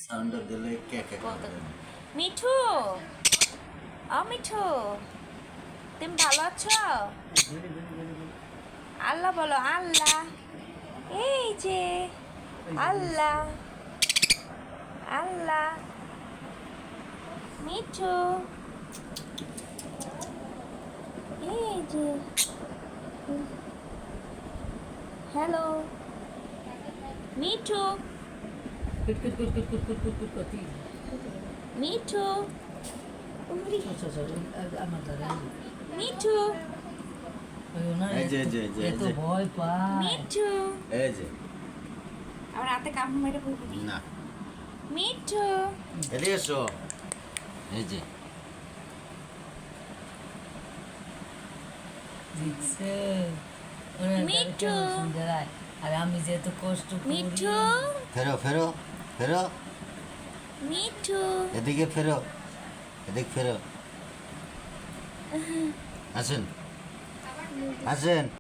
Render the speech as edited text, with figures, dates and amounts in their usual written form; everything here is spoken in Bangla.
সাউন্ড দিলে কে কে কত মিঠু মিঠু তুমি ভালো আছো? আল্লাহ বলো, আল্লাহ। এই যে আল্লাহ, আল্লাহ। মিঠু, এই যে হ্যালো মিঠু, মিঠু, উরি, মিঠু, ভয় পায় মিঠু। এই যে আবার রাতে কামড় মেরে বলবি না মিঠু। এদিকে এসো এই যে দেখছে মিঠু। আর আমি যে এত কষ্ট করি মিঠু, ফেরো ফেরো ফেরো মিঠু। এদিকে ফেরো এদিক ফেরো আসেন আসেন